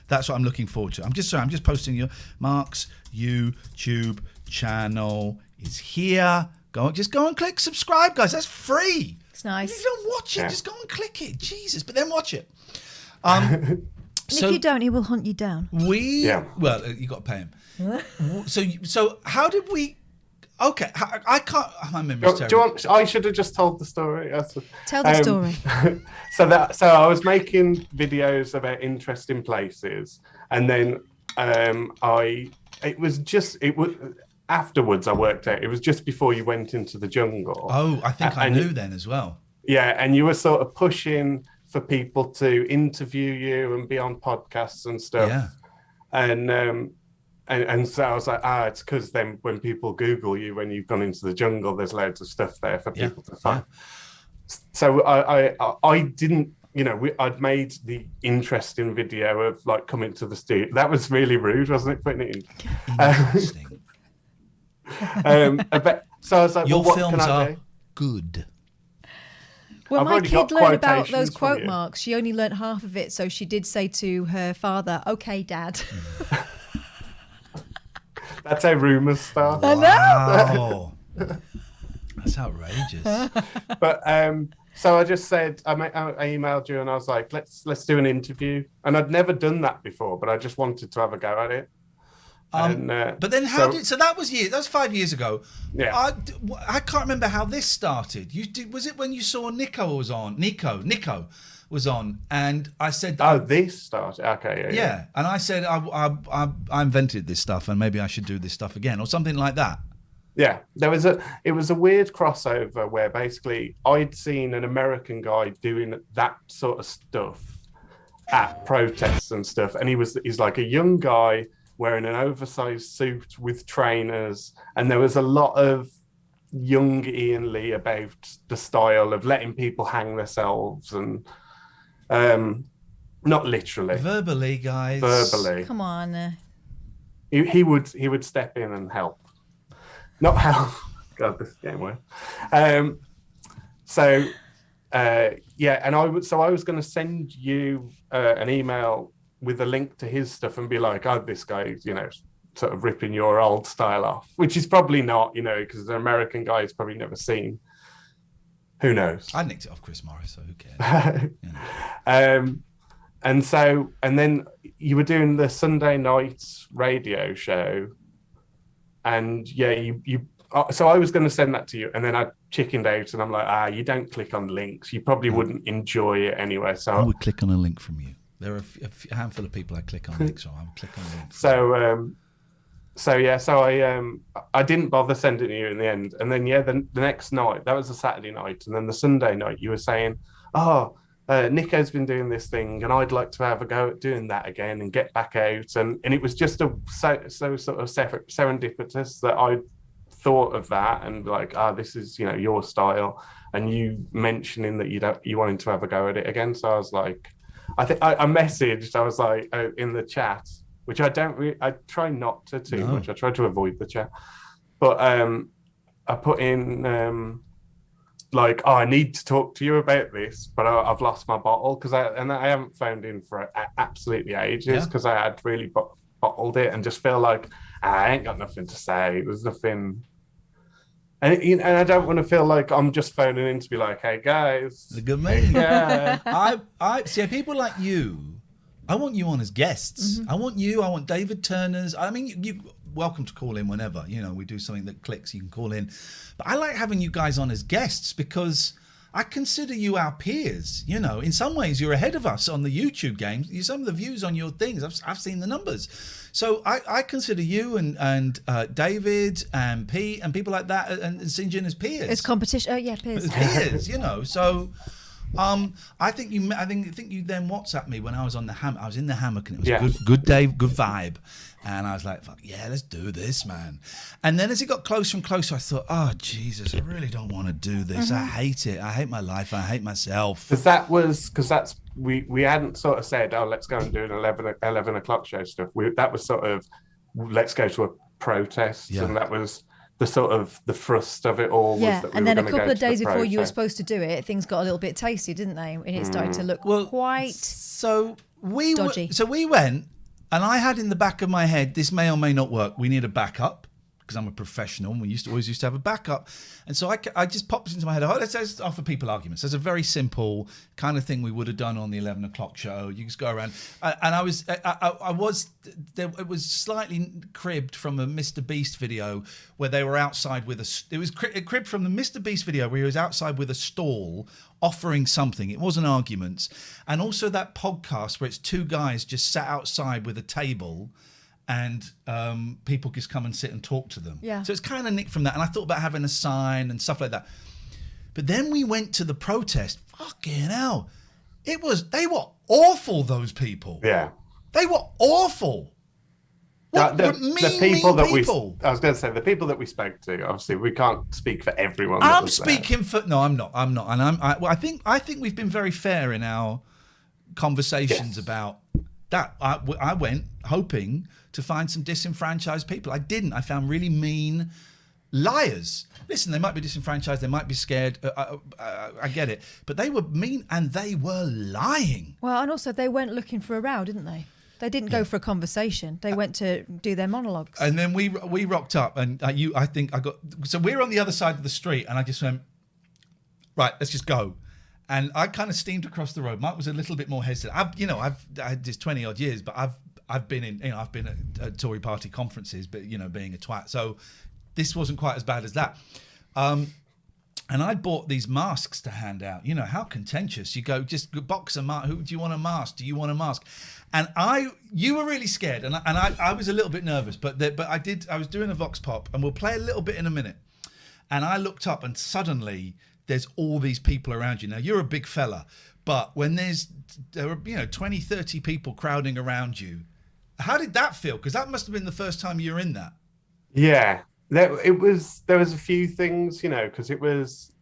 That's what I'm looking forward to. I'm just posting Mark's YouTube channel is here. Just go and click subscribe, guys. That's free. It's nice. If you don't watch it, just go and click it. Jesus, but then watch it. So, if you don't, he will hunt you down. Well, you got to pay him. So how did we? Okay, I can't. My memory's terrible. I should have just told the story. Tell the story. So I was making videos about interesting places, and then afterwards I worked out it was just before you went into the jungle. Oh, I think I knew then as well. Yeah, and you were sort of pushing for people to interview you and be on podcasts and stuff. Yeah. And so I was like, it's because then when people Google you when you've gone into the jungle, there's loads of stuff there for people to find. Yeah. So I didn't, I'd made the interesting video of like coming to the studio. That was really rude, wasn't it? Putting it in. Interesting. So I was like, your what films can I are do? good. Well, my kid learned about those quotations quote marks. She only learnt half of it, so she did say to her father, "Okay, Dad." That's how rumours start. I know. That's outrageous. But so I just said, I emailed you and I was like, let's do an interview. And I'd never done that before, but I just wanted to have a go at it. But then so that was 5 years ago. Yeah. I can't remember how this started. Was it when you saw Nico was on? Nico was on, and I said, Oh, this started. Okay, yeah. And I said, I invented this stuff, and maybe I should do this stuff again, or something like that. Yeah, it was a weird crossover where basically I'd seen an American guy doing that sort of stuff at protests and stuff, and he's like a young guy wearing an oversized suit with trainers, and there was a lot of young Ian Lee about the style of letting people hang themselves and not literally, verbally, guys. Verbally, Come on. He would step in and help, not help. God, this game went. Yeah, and I was going to send you an email with a link to his stuff and be like, oh, this guy, sort of ripping your old style off, which is probably not, because the American guy has probably never seen. Who knows? I nicked it off Chris Morris, so who cares? And then you were doing the Sunday night radio show, and so I was going to send that to you, and then I chickened out, and I'm like, you don't click on links. You probably wouldn't enjoy it anyway. So I would click on a link from you. There are a handful of people I click on links, so I would click on links. So I didn't bother sending you in the end, and then the next night, that was a Saturday night, and then the Sunday night you were saying, Nico's been doing this thing, and I'd like to have a go at doing that again and get back out, and it was just so sort of serendipitous that I thought of that and like, this is your style, and you mentioning that you wanted to have a go at it again. So I was like, I messaged, I was like, in the chat, which I try not to too much. I try to avoid the chat, but I put in I need to talk to you about this, but I've lost my bottle because I haven't phoned in for absolutely ages because I had really bottled it and just feel like I ain't got nothing to say. There's nothing. And I don't want to feel like I'm just phoning in to be like, hey guys, look at me. Yeah. I see people like you. I want you on as guests. Mm-hmm. I want David Turner's. I mean, you welcome to call in whenever. We do something that clicks, you can call in. But I like having you guys on as guests because I consider you our peers. In some ways you're ahead of us on the YouTube games. Some of the views on your things, I've seen the numbers. So I consider you and David and Pete and people like that and Sinjin as peers. It's competition. Oh yeah, peers. As peers, So I think you then WhatsApped me when I was on the hammock. I was in the hammock and it was good day, good vibe. And I was like, fuck yeah, let's do this, man. And then as it got closer and closer, I thought, oh, Jesus, I really don't want to do this. Mm-hmm. I hate it. I hate my life. I hate myself. Because we hadn't sort of said, let's go and do an 11 o'clock show stuff. That was sort of, let's go to a protest. Yeah. And that was the sort of the thrust of it all. Yeah, was that and then a couple of days before you were supposed to do it, things got a little bit tasty, didn't they? And it started to look quite dodgy. So we went, and I had in the back of my head, this may or may not work. We need a backup because I'm a professional, and we always used to have a backup. And so I just popped into my head, let's offer people arguments. There's a very simple kind of thing we would have done on the 11 o'clock show. You just go around. It was slightly cribbed from a Mr. Beast video where they were outside with it was cribbed from the Mr. Beast video where he was outside with a stall offering something. It wasn't arguments. And also that podcast where it's two guys just sat outside with a table and people just come and sit and talk to them. Yeah. So it's kind of nicked from that. And I thought about having a sign and stuff like that. But then we went to the protest. Fucking hell. They were awful, those people. Yeah. They were awful. The people that I was going to say, the people that we spoke to, obviously we can't speak for everyone. No, I'm not. And I think we've been very fair in our conversations about that. I went hoping to find some disenfranchised people. I didn't. I found really mean liars. Listen, they might be disenfranchised. They might be scared. I get it. But they were mean and they were lying. Well, and also they weren't looking for a row, didn't they? They didn't go for a conversation. They went to do their monologues. And then we rocked up, and so we're on the other side of the street, and I just went, right, let's just go. And I kind of steamed across the road. Mike was a little bit more hesitant. I've had this 20 odd years, but I've been at Tory party conferences, but being a twat. So this wasn't quite as bad as that. And I bought these masks to hand out. You know, how contentious. You go, just box a mask. Who do you want a mask? Do you want a mask? And you were really scared. And I was a little bit nervous. But I was doing a Vox Pop, and we'll play a little bit in a minute. And I looked up, and suddenly there's all these people around you. Now, you're a big fella. But when there are 20, 30 people crowding around you, how did that feel? Because that must have been the first time you were in that. Yeah. There was a few things, because it was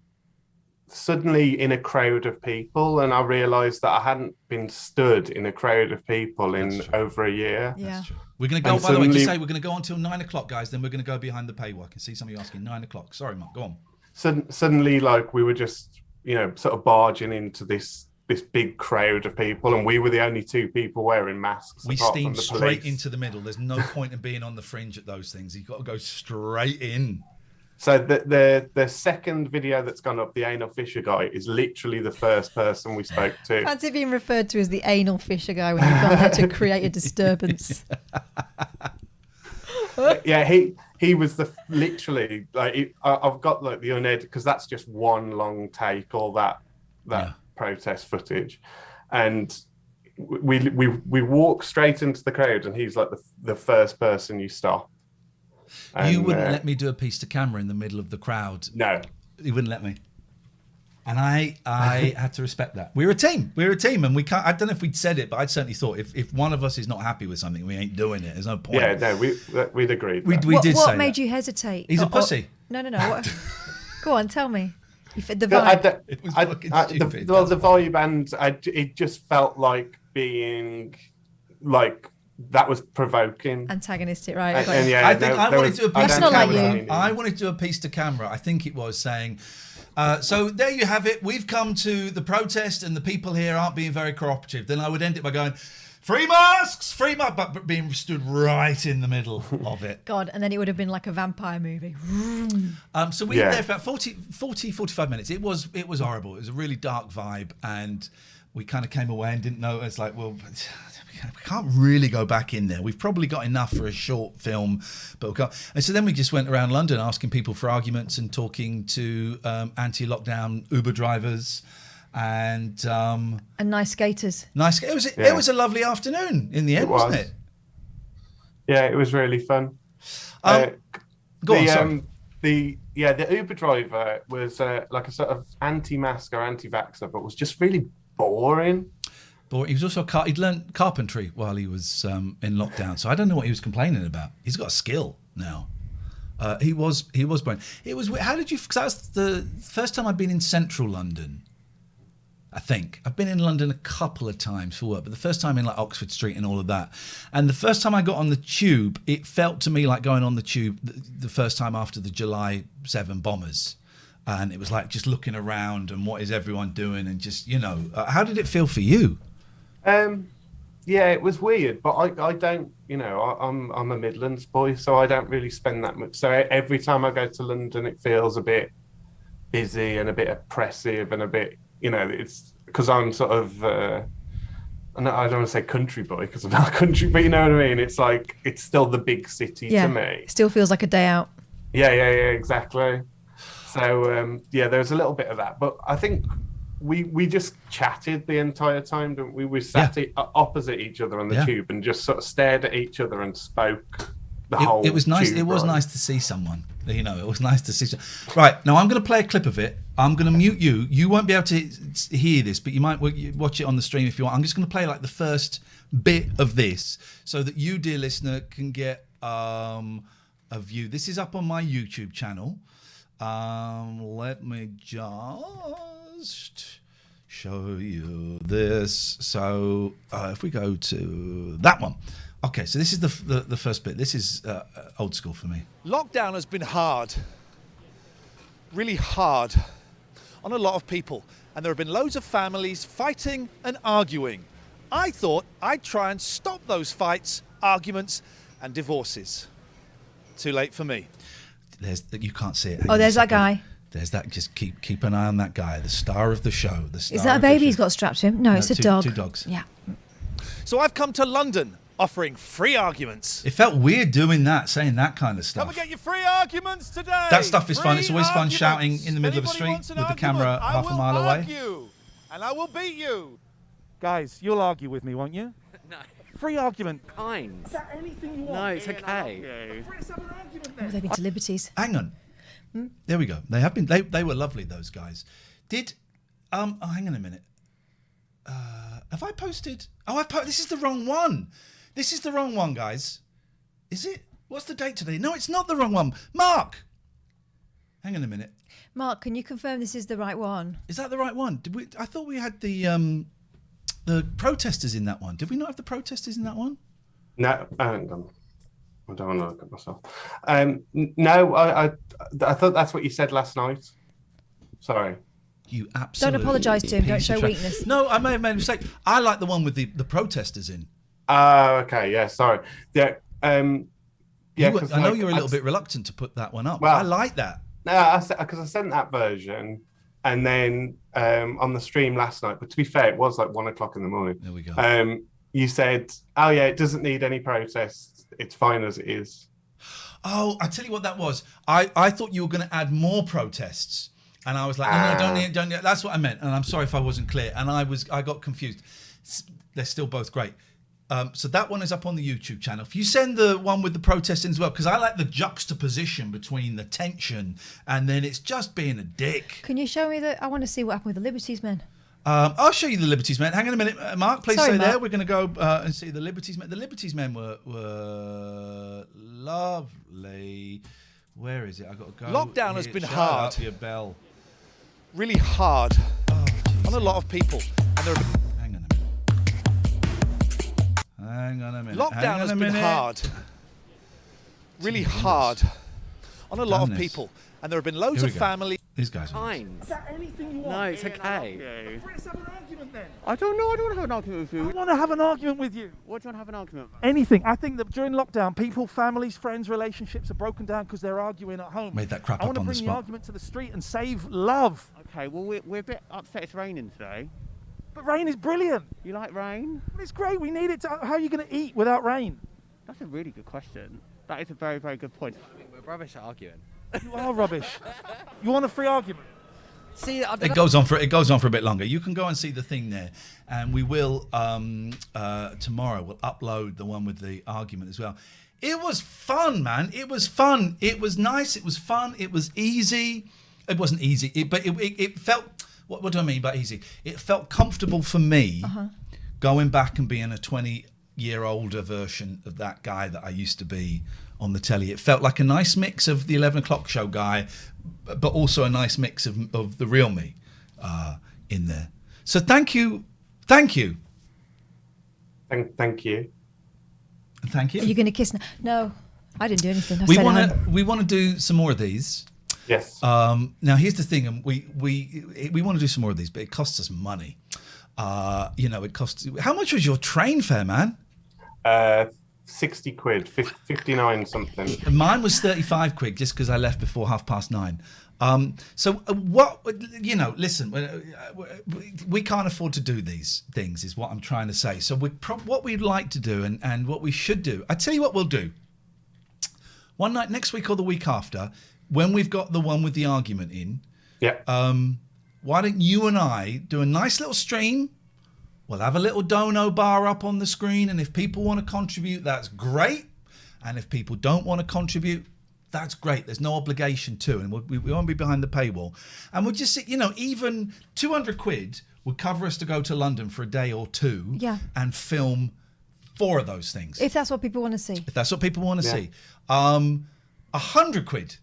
suddenly in a crowd of people, and I realised that I hadn't been stood in a crowd of people in over a year. Yeah. We're going to go, by the way, just say we're going to go until 9 o'clock, guys, then we're going to go behind the paywall. I can see some of you asking 9 o'clock. Sorry, Mark, go on. Suddenly, like, we were just, sort of barging into this big crowd of people, and we were the only two people wearing masks. We steamed straight into the middle. There's no point in being on the fringe at those things. You've got to go straight in. So the second video that's gone up, the anal fisher guy, is literally the first person we spoke to. Fancy being referred to as the anal fisher guy when you've gone there to create a disturbance. Yeah, he was literally like, I've got like the unedited, because that's just one long take, all that protest footage, and we walk straight into the crowd, and he's like the first person you stop. And, you wouldn't let me do a piece to camera in the middle of the crowd. No, you wouldn't let me, and I had to respect that. We're a team, and we can't. I don't know if we'd said it, but I'd certainly thought if one of us is not happy with something, we ain't doing it. There's no point. Yeah, no, we'd agreed. We did say what made that. you hesitate? He's a pussy. No. What, go on, tell me. The vibe. It was fucking stupid. The vibe, and it just felt like being like that was provoking, antagonistic, right? And yeah, I think I wanted to do a piece to not camera. like you. I wanted to do a piece to camera. I think it was saying. So there you have it. We've come to the protest, and the people here aren't being very cooperative. Then I would end it by going, free masks, but being stood right in the middle of it. God, and then it would have been like a vampire movie. So we were there for about 45 minutes. It was horrible. It was a really dark vibe, and we kind of came away and didn't know. It's like, well, we can't really go back in there. We've probably got enough for a short film, but we can't. And so then we just went around London asking people for arguments and talking to anti-lockdown Uber drivers. And nice skaters. It was a lovely afternoon in the end, wasn't it? Yeah, it was really fun. Go on, sorry. The Uber driver was like a sort of anti-mask or anti-vaxxer, but was just really boring. But he was also he'd learned carpentry while he was in lockdown, so I don't know what he was complaining about. He's got a skill now. He was boring. It was. How did you? Because that was the first time I'd been in central London. I think I've been in London a couple of times for work, but the first time in like Oxford Street and all of that, and the first time I got on the tube, it felt to me like going on the tube the first time after the July 7 bombers, and it was like just looking around and what is everyone doing, and just how did it feel for you? Yeah, it was weird, but I don't, I'm a Midlands boy, so I don't really spend that much. So every time I go to London, it feels a bit busy and a bit oppressive and a bit. It's because I'm sort of, I don't want to say country boy because I'm not country, but you know what I mean? It's like, it's still the big city to me. It still feels like a day out. Yeah, exactly. So, there was a little bit of that. But I think we just chatted the entire time, didn't we? We sat opposite each other on the tube and just sort of stared at each other and spoke the whole It was nice. tube It was ride. nice to see someone. It was nice to see. Right, now I'm going to play a clip of it. I'm going to mute you. You won't be able to hear this, but you might watch it on the stream if you want. I'm just going to play like the first bit of this so that you, dear listener, can get a view. This is up on my YouTube channel. Let me just show you this. So if we go to that one. Okay, so this is the first bit. This is old school for me. Lockdown has been hard, really hard, on a lot of people. And there have been loads of families fighting and arguing. I thought I'd try and stop those fights, arguments and divorces. Too late for me. You can't see it. There's that guy. There's that. Just keep an eye on that guy, the star of the show. Is that a baby he's got strapped to him? No, it's a dog. Two dogs. Yeah. So I've come to London offering free arguments. It felt weird doing that, saying that kind of stuff. Come and get your free arguments today. That stuff is fun. It's Free always fun arguments. shouting in the middle of a Anybody street wants with an the argument? camera I half a will mile away. argue, and I will beat you. Guys, you'll argue with me, won't you? No. Free argument. Kind. Is that anything you want? No, it's okay. Let's have an argument Oh, then. they've been to Liberties. Hang on. There we go. They have been. They were lovely. Those guys. Did oh, hang on a minute. Have I posted? Oh, this is the wrong one. This is the wrong one, guys. Is it? What's the date today? No, it's not the wrong one. Mark. Hang on a minute. Mark, can you confirm this is the right one? Is that the right one? Did we? I thought we had the protesters in that one. Did we not have the protesters in that one? No, hang on. I don't want to look at myself. No, I thought that's what you said last night. Sorry. You absolutely Don't apologise to him. Don't piece show of trash. weakness. No, I may have made a mistake. I like the one with the protesters in. Oh, okay. Yeah, sorry. Yeah. Yeah. I know you're a little bit reluctant to put that one up. Well, I like that. No, because I sent that version, and then on the stream last night. But to be fair, it was like 1 o'clock in the morning. There we go. You said, "Oh yeah, it doesn't need any protests. It's fine as it is." Oh, I tell you what that was. I thought you were going to add more protests, and I was like, no, don't need. That's what I meant, and I'm sorry if I wasn't clear. And I got confused. They're still both great. So that one is up on the YouTube channel. If you send the one with the protesting as well, because I like the juxtaposition between the tension and then it's just being a dick. Can you show me I want to see what happened with the Liberties men. I'll show you the Liberties men. Hang on a minute, Mark. Please Sorry, stay there. Mark. We're going to go and see the Liberties men. The Liberties men were lovely. Where is it? I got to go. Lockdown has been Shut hard. up, your bell. Really hard on a lot of people. And there have Hang on a minute. Lockdown has been hard. Really hard on a lot of people. And there have been loads of families. These guys. Kind. Is that anything you want? No, it's okay. Let's have an argument then. I don't know. I don't want to have an argument with I you. want to have an argument with you. What do you want to have an argument about? Anything. I think that during lockdown, people, families, friends, relationships are broken down because they're arguing at home. Made that crap I up want to on the bring the spot. argument to the street and save love. Okay, well, we're a bit upset it's raining today. But rain is brilliant. You like rain? It's great. We need it. How are you going to eat without rain? That's a really good question. That is a very, very good point. We're rubbish at arguing. You are rubbish. You want a free argument? See, It goes on for a bit longer. You can go and see the thing there, and we will tomorrow. We'll upload the one with the argument as well. It was fun, man. It was fun. It was nice. It was fun. It was easy. It wasn't easy, but it felt. What do I mean by easy? It felt comfortable for me going back and being a 20-year older version of that guy that I used to be on the telly. It felt like a nice mix of the 11 o'clock show guy, but also a nice mix of the real me in there. So thank you. Thank you. Thank you. Are you going to kiss now? No, I didn't do anything. We want to do some more of these. Yes. Now here's the thing, and we want to do some more of these, but it costs us money. It costs. How much was your train fare, man? 60 quid, 59 something. Mine was 35 quid just because I left before 9:30. Listen, we can't afford to do these things, is what I'm trying to say. So what we'd like to do and what we should do, I tell you what we'll do. One night next week or the week after, when we've got the one with the argument in, why don't you and I do a nice little stream? We'll have a little dono bar up on the screen, and if people want to contribute, that's great. And if people don't want to contribute, that's great. There's no obligation to, and we won't be behind the paywall. And we'll just, even 200 quid would cover us to go to London for a day or two and film 4 of those things. If that's what people want to see. If that's what people want to see. 100 quid.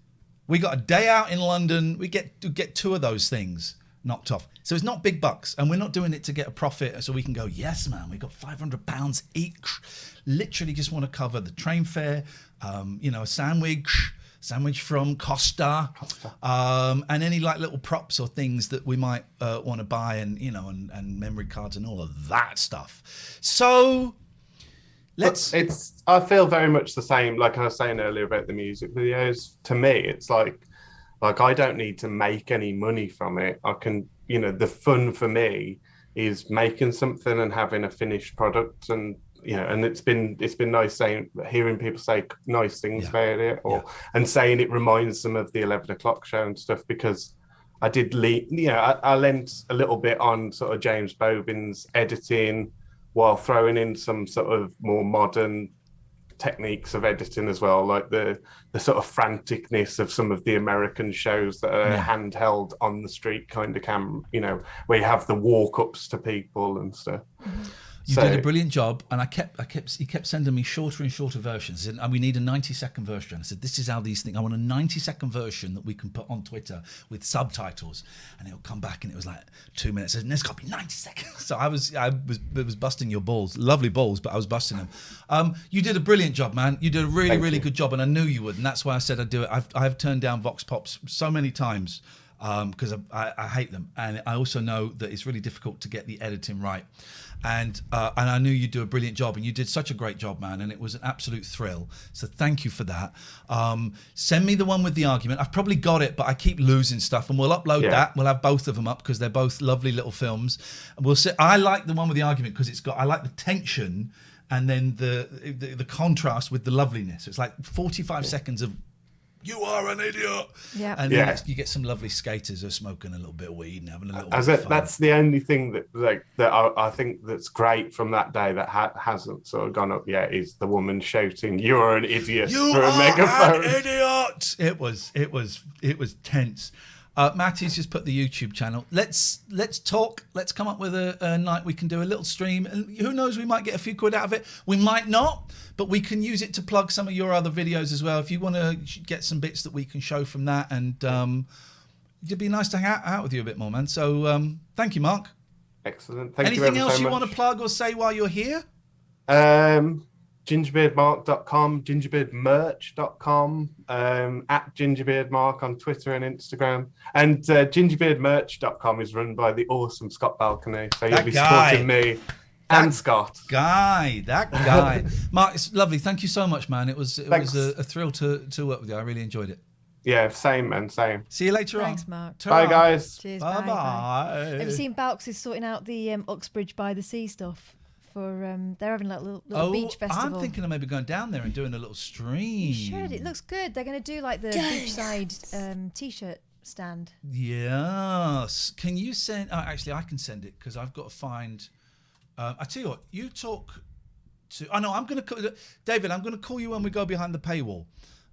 We got a day out in London. We get 2 of those things knocked off. So it's not big bucks, and we're not doing it to get a profit so we can go, yes, man, we got £500 each. Literally just want to cover the train fare, a sandwich from Costa, and any little props or things that we might want to buy, and and memory cards and all of that stuff. So I feel very much the same. Like I was saying earlier about the music videos. To me, it's like I don't need to make any money from it. I can, the fun for me is making something and having a finished product, and and it's been nice hearing people say nice things about it, and saying it reminds them of the 11 o'clock show and stuff, because I did I lent a little bit on sort of James Bobin's editing while throwing in some sort of more modern techniques of editing as well, like the sort of franticness of some of the American shows that are handheld on the street kind of camera, where you have the walk-ups to people and stuff. You did a brilliant job, and he kept sending me shorter and shorter versions, and we need a 90-second version. I said, this is how these things. I want a 90-second version that we can put on Twitter with subtitles, and it'll come back, and it was like 2 minutes, and it's got to be 90 seconds. So I was busting your balls, lovely balls, but I was busting them. You did a brilliant job, man. You did a really good job, and I knew you would, and that's why I said I'd do it. I've turned down Vox Pops so many times because I hate them, and I also know that it's really difficult to get the editing right. And I knew you'd do a brilliant job, and you did such a great job, man, and it was an absolute thrill. So thank you for that. Send me the one with the argument. I've probably got it, but I keep losing stuff, and we'll upload that. We'll have both of them up because they're both lovely little films. And we'll say I like the one with the argument because I like the tension and then the contrast with the loveliness. It's like 45 seconds of you are an idiot. Yeah. And then you get some lovely skaters who are smoking a little bit of weed and having a little bit of fun. That's the only thing that I think that's great from that day that hasn't sort of gone up yet is the woman shouting, "You're an idiot!" through a megaphone. An idiot! It was tense. Matty's just put the YouTube channel. Let's talk. Let's come up with a night we can do a little stream, and who knows, we might get a few quid out of it. We might not, but we can use it to plug some of your other videos as well. If you want to get some bits that we can show from that, and it'd be nice to hang out with you a bit more, man. So thank you, Mark. Excellent. Thank you. Anything else you want to plug or say while you're here? Gingerbeardmark.com, gingerbeardmerch.com, at gingerbeardmark on Twitter and Instagram. And gingerbeardmerch.com is run by the awesome Scott Balcony. So you'll be supporting me and Scott. That guy. Mark, it's lovely. Thank you so much, man. It was a thrill to work with you. I really enjoyed it. Yeah, same, man, same. See you later on. Thanks, Mark. Bye, guys. Cheers, bye. Have you seen Balks is sorting out the Uxbridge by the Sea stuff? They're having like a little beach festival. I'm thinking of maybe going down there and doing a little stream. You should. It looks good. They're going to do like the beachside t-shirt stand. Yes. Can you send? Actually, I can send it because I've got to find. I tell you what. You talk to. Oh no, I'm going to David. I'm going to call you when we go behind the paywall.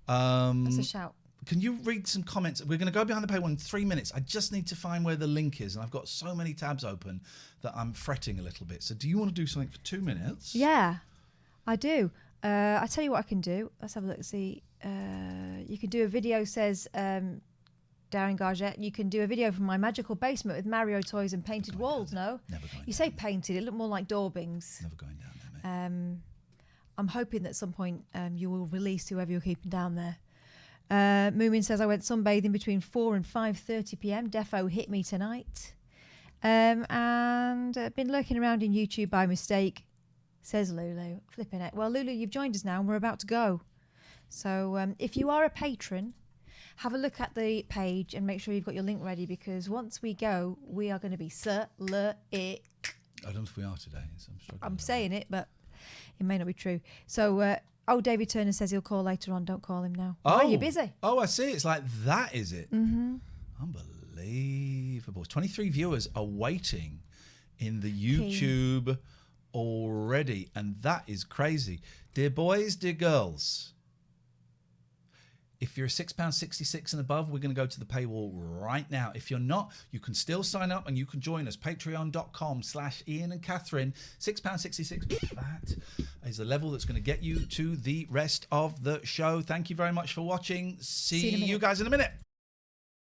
That's a shout. Can you read some comments? We're going to go behind the paywall in 3 minutes. I just need to find where the link is, and I've got so many tabs open that I'm fretting a little bit. So do you want to do something for 2 minutes? Yeah, I do. I tell you what I can do. Let's have a look. See, you can do a video, says Darren Gargette. You can do a video from my magical basement with Mario toys and painted walls. No? Never going. You say painted. It looked more like Daubings. Never going down there, mate. I'm hoping that at some point you will release whoever you're keeping down there. Moomin says I went sunbathing between 4 and 5:30 p.m. Defo hit me tonight. And been lurking around in YouTube by mistake, says Lulu. Flipping it. Well, Lulu, you've joined us now and we're about to go. So if you are a patron, have a look at the page and make sure you've got your link ready, because once we go, we are going to be I don't know if we are today. So I'm saying it, but it may not be true. So David Turner says he'll call later on. Don't call him now. Oh, you're busy. Oh, I see. It's like that, is it? Mm-hmm. Unbelievable. 23 viewers are waiting in the YouTube already, and that is crazy. Dear boys, dear girls, if you're £6.66 and above, we're going to go to the paywall right now. If you're not, you can still sign up and you can join us. Patreon.com/Ian and Catherine. £6.66. That is the level that's going to get you to the rest of the show. Thank you very much for watching. See you guys in a minute.